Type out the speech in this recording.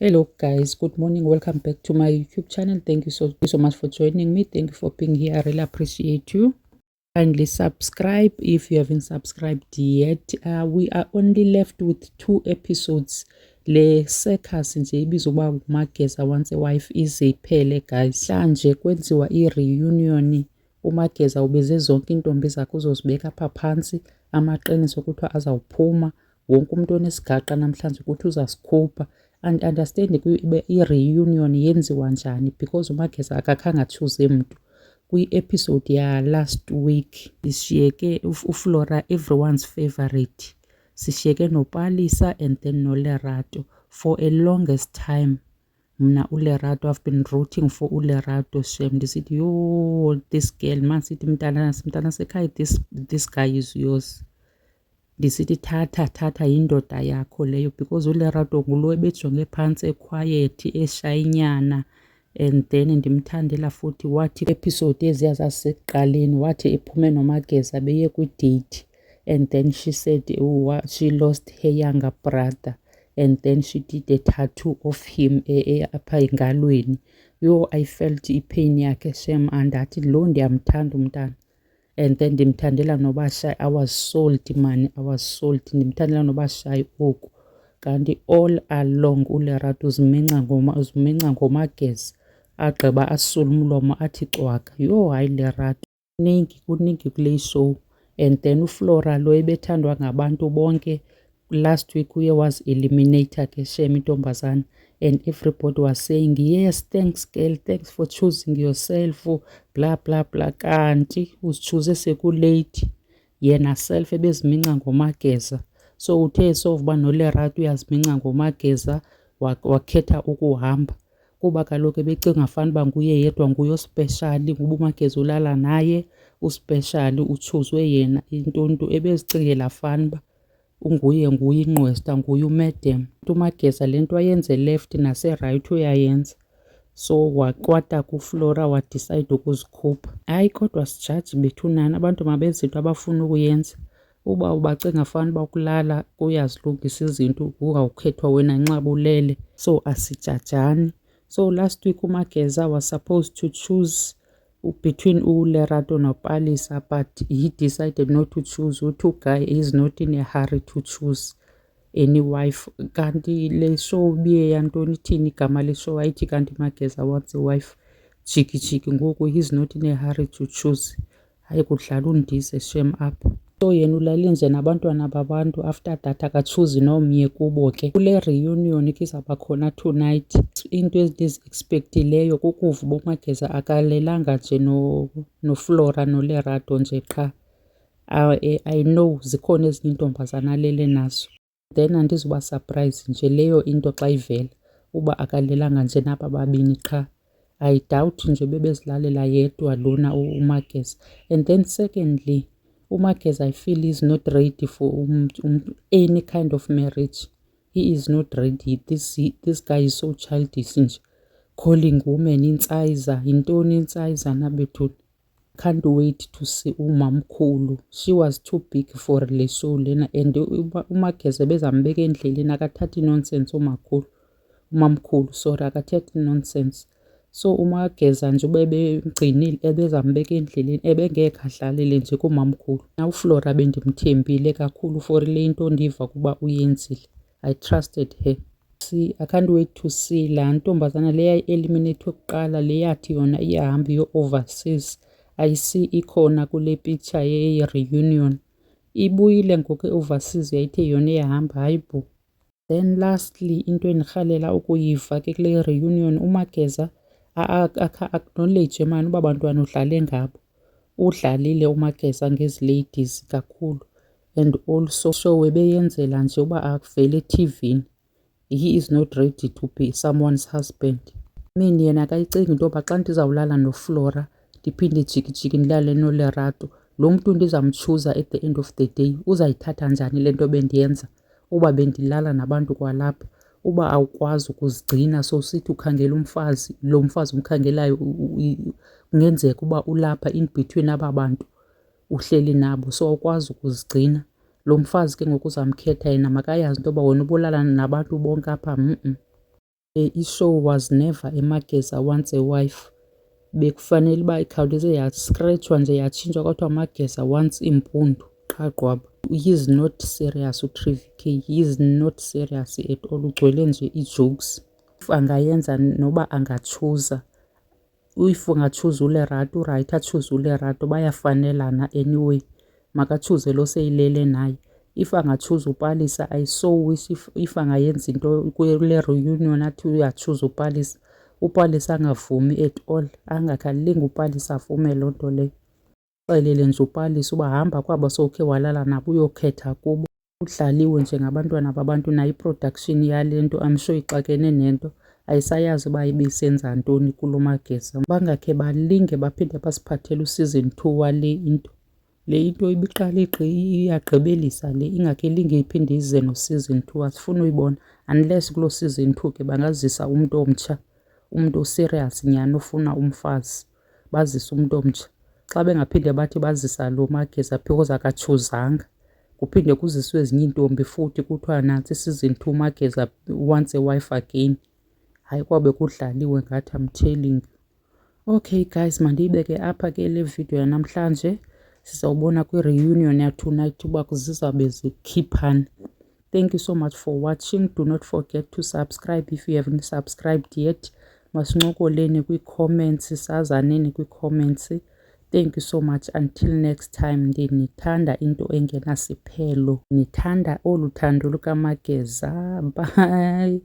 Hello guys, good morning. Welcome back to my YouTube channel. Thank you so much for joining me. Thank you for being here. I really appreciate you. Kindly subscribe if you haven't subscribed yet. We are only left with 2 episodes. Le circus nje ibizwa uba uMageza Wants a Wife ize iphele guys. Mhlanje kwenziwa i-reunion. uMageza ubeze zonke intombi zakhe uzozibeka apha phansi, amaqiniso kuthiwa azawuphuma. Wonke umuntu onesigaqa namhlanje ukuthi uzasikhupha. And understand i-reunion yenziwa njani because uMageza akakhange achoose mntu. Kwi-episode ya last week sishiyeke uFlora everyone's favorite, sishiyeke noPalisa and then noLerato. For a longest time mna uLerato, I've been rooting for uLerato shem. Ndisithi yo this girl man, sithi mntana sekhaya, this guy is yours. Ndisithi thatha yindoda yakho leyo because uLerato ngulo ebejonge phantsi equiet eshayinyana. And then ndimthandela futhi wathi episode eziya zasekuqaleni wathi ephume noMageza beye kwi-date, and then she said she lost her younger brother, and then she did a tattoo of him apha engalweni. Yo, I felt ipain yakhe shem, andathi lo ndiyamthanda umntana. And then ndimthandela noba shy. I was sold man, I was sold. Ndimthandela noba shy oku, kanti all along uLerato uzimenca ngoMageza, agqiba asule umlomo athi cwaka. Yo hayi Lerato, kuningi kule show. And then uFlora lo ebethandwa ngabantu bonke, last week uye was eliminator ke shem intombazana, and everybody was saying yes, thanks girl, thanks for choosing yourself, bla bla bla. Kanti uzichoose sekulate yena self ebeziminca ngoMageza. So uthe sovuba noLerato uyaziminca ngoMageza wakhetha ukuhamba kuba kaloku ebecinga fanuba nguye yedwa nguye ospecial, nguba uMageza ulala naye uspecial, uchuzwe yena intonto ebezicingela fanuba nguye inqwesta, nguye uMadam. uMageza le nto ayenze left nase-right uyayenza. So wakwata kuFlora wadecide ukuzikhupha. Hayi kodwa sijaji bethunani, abantu mabenze into abafuna ukuyenza. Uba ubacinga fanuba ukulala kuyazilungisa izinto kungawukhethwa wena nxa bulele, so asijajani. So last week uMageza was supposed to choose between uLerato noPalisa, but he decided not to choose. Uthi guy is not in a hurry to choose any wife. Kanti le show biye yantoni, ithini igama le show? Ayithi kanti Mageza Wants a Wife jiki ngoku he's not in a hurry to choose. Hayi kudlala undize shem apha. So yena ulalinje nabantwana babantu, after that akachuzi nomnye kubo ke. Kule reunion ke izawuba khona tonight, into endizi-expectileyo kukuva uba uMageza akalelanga nje noFlora noLerato nje qha. I know zikhona ezinye intombazana alele nazo, then andizuba surprise nje leyo into xa ivela uba akalelanga nje naba babini qha. I doubt nje bebezilalela yedwa lona uMageza. And then secondly, uMageza I feel is not ready for any kind of marriage. He is not ready. This guy is so childish nje, calling women intsizer. Yintoni intsizer na bethuna? Can't wait to see umamkhulu. She was too big for le show lena, and uMageza bezambeka endleleni akathathi nonsense umamkhulu, sorry, akathathi nonsense. So uMageza nje ube ebemgcinile ebezambeka endleleni ebengekhe adlalele nje kumamkhulu. Na uFlora bendimthembile kakhulu for le into ndiva kuba uyenzile. I trusted her. See, I can't wait to see laa ntombazana le yayi-eliminate kuqala, le yathi yona iyahamba iyo-overseas. I see ikhona kule picture ye-reunion. Ibuyile ngoku e-overseas, yayithe yona iyahamba, hayi bo. Then lastly, into endirhalela ukuyiva ke kule reunion, uMageza acknowledge mani uba bantwana udlale ngabo. Udlalile uMageza ngezi ladies kakhulu, and also show ebeyenzela nje uba akuvele eTV-ni. He is not ready to be someone's husband. Mina yena akayicingi into yoba xa ndizawulala noFlora ndiphinde jikijiki ndilale noLerato, lo mntu ndizamtshuza at the end of the day uzayithatha njani le nto bendiyenza uba bendilala nabantu kwalapha. Uba awukwazi ukuzigcina so sithi ukhangela umfazi, lo mfazi umkhangelayo kungenzeka uba ulapha in between aba bantu uhleli nabo, so awukwazi ukuzigcina. Lo mfazi ke ngoku uzamkhetha yena makayazi into yoba wena ubulala nabantu bonke apha. I-show was never Mageza Wants a Wife. Bekufanele uba ikhawuleze yaskretshwa nje yatshintshwa kwathiwa Mageza Wants Impundu qha qwaba. He is not serious uTrivi K. He is not serious at all. Ugcwele nje ii-jokes. If angayenza noba angatshuza. If ungatshuza uLerato urayithi atshuze uLerato bayafanelana anyway. Makatshuze lo seyilele naye. If angatshuza uPalisa, I so wish if angayenza into kule reunion athi uyatshuza uPalisa, uPalisa angavumi at all. Angakhalingi uPalisa avume loo nto leyo. Xelele nje uPalisa uba hamba kwabo sowukhe walala nabo uyokhetha kubo. Udlaliwe njengabantwana babantu nayo iproduction yale nto I'm sure ixakene nento. Ayisayazi uba ibisenza ntoni kulo Mageza. Bangakhe balinge baphinde basiphathele useason 2 wale into. Le into ibiqala iyagqibelisa le ingakhe linge iphinde ize no-season 2 asifuni uyibona unless kulo season 2 ke bangazisa umntu omtsha, umntu oserious nyani ofuna umfazi, bazise umntu omtsha. Xa bengaphinde bathi bazisa lo Mageza because akatshuzanga kuphinde kuziswe ezinye iintombi futhi kuthiwa nantsi season 2 Mageza wants a wife again. Hayi kwabe kudlaliwe ngathi I'm telling you. Okay guys, mandiyibeke apha ke le video yanamhlanje. Sizawubona kwi-reunion ya-tonight uba zizawube zikhiphani. Thank you so much for watching. Do not forget to subscribe if you haven't subscribed yet. Masincokoleni kwi-comments, sazaneni kwi-comments. Thank you so much. Until next time, ndinithanda into engenasiphelo. Nithanda olu thando lukaMageza. Bye.